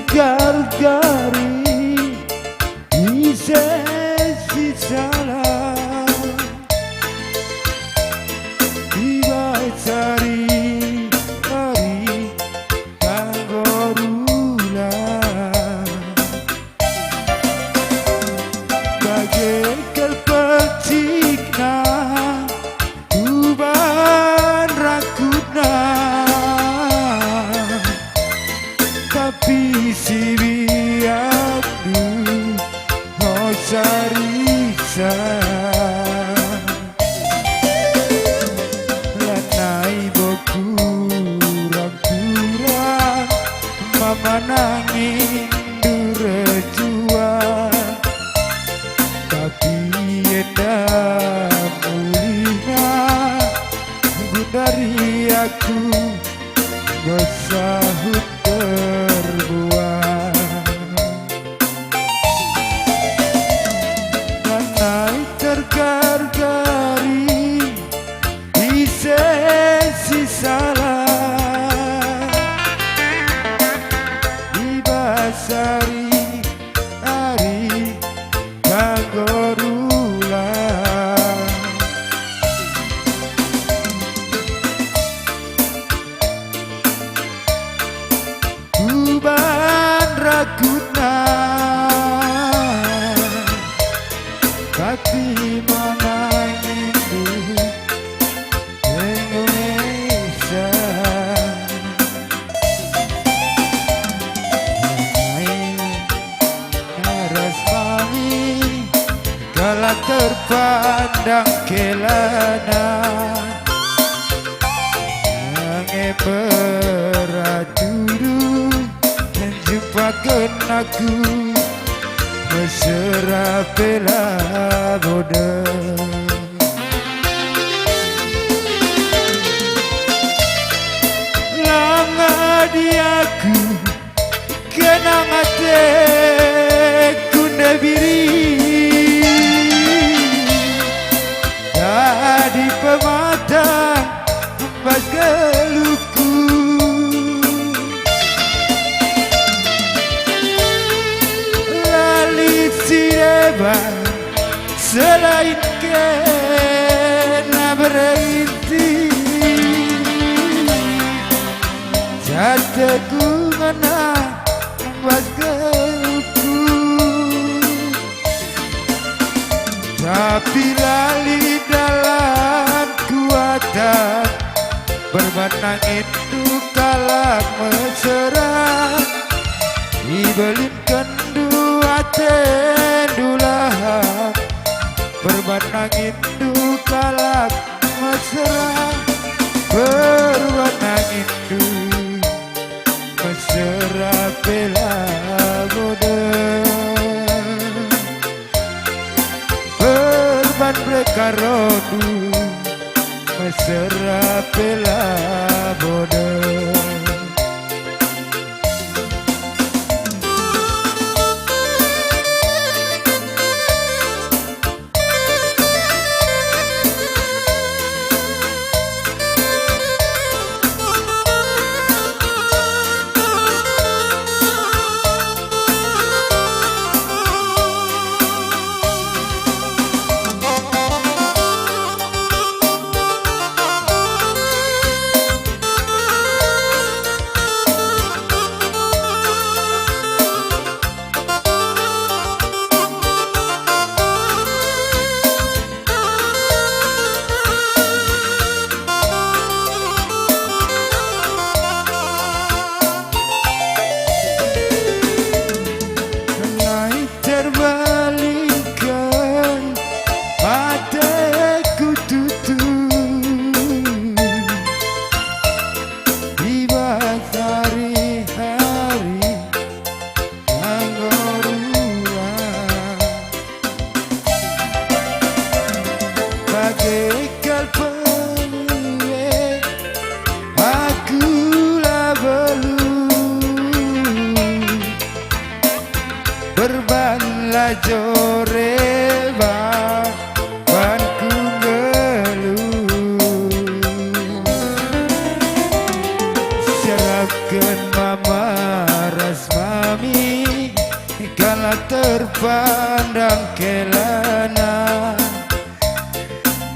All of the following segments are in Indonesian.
tergar-gari di sesi salah tiba cari hari kanggorula bagaikan petikna tuban rakutna tapi si biakdu oh sarisa lanai boku rampuran mama nangin durejua tapi edah mulina dari aku bersahut terbuat dan naik tergar-gari di sesi salah di basari hari kanggorula tuban rakutna tapi menangin Indonesia Naras mami kala terpandang kelana Yang beraturu menjumpakan aku mesra bela boda langa diaku kenang ateku nebiri jadi pematang embas geluku lali sireban selain kena berhenti jatuhku ngena embas geluku tapi lali dalam kuatan berbenang itu kalah mesra dibelimkan dua tendulah berbenang itu kalah mesra berbenang itu mesra bela boda berban mereka rodu mesra bela boda terbalikan mataku tutup di batari hari kanggorula bagaikan penuh aku lah belum berbanlah joreba banku ngeluh serapkan mama ras mami menangi kala terpandang kelana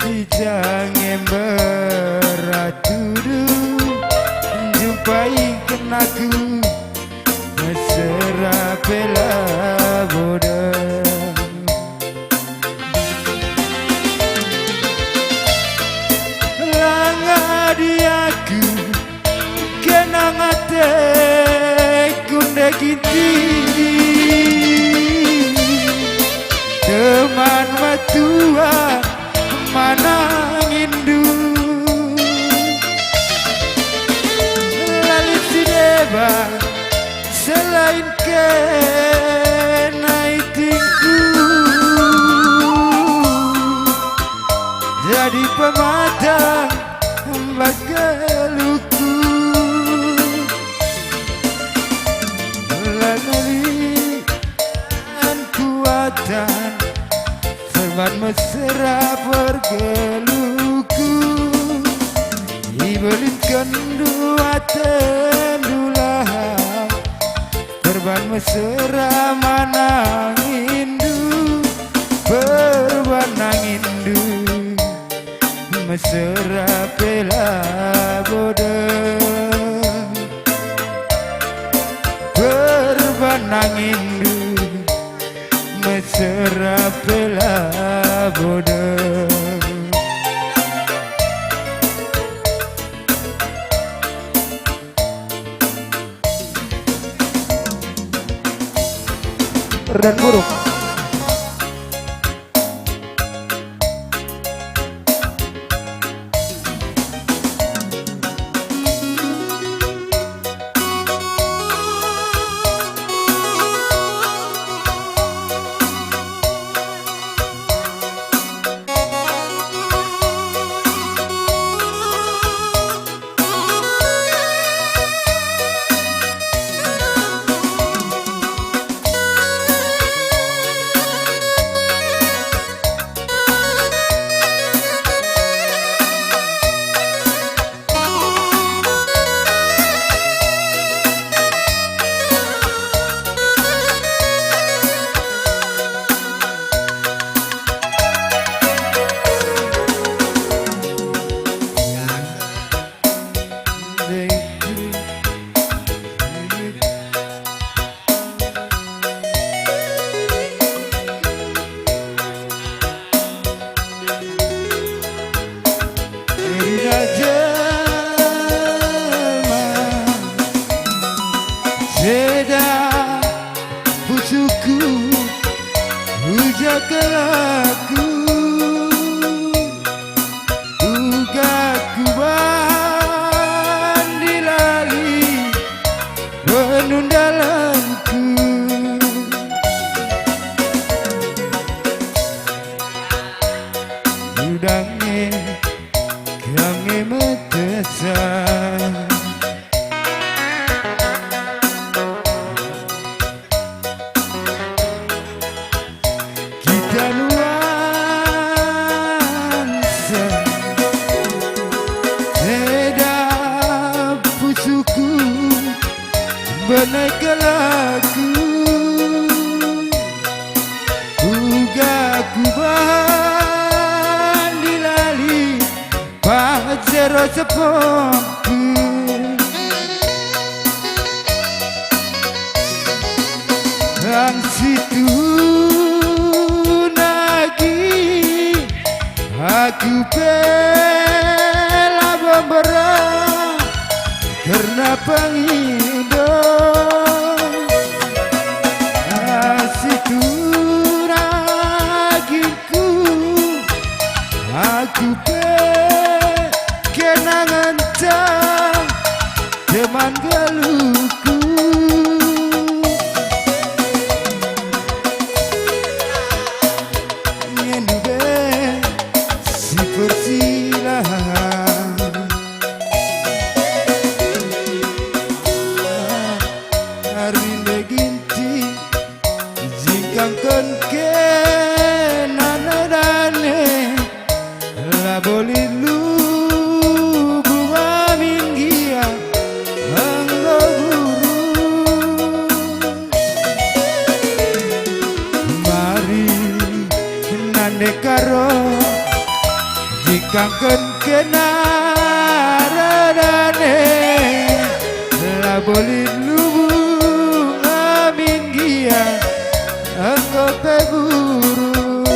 bijange beratudu jumpai kenaku mesra bela boda langa diaku kenang ate kunde giti teman matua mana ngindu lalit si deba selain kenai tingku jadi pematang bagaluku lanalian kuatan firman mesra pergeluku ibelinkan dua tendulah perban mesra manang indu perban indu mesra bela boda perban indu mesra bela boda dan buruk Seda pusuku ujakalaku uga kuban dilali penundalanku udange kange metesan benegalaku uga kuban dilali pajero sepoku ang situ nagi aku bela membera karena pengindo aku kenangan teman galuku ngendube si persilahan arinde ginti jingkang konke nanadane la bolilu buamin gia anggo guru karo jika kena radane la boleh lubung amin gia engkau teguru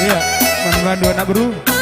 iya mandu anak bro.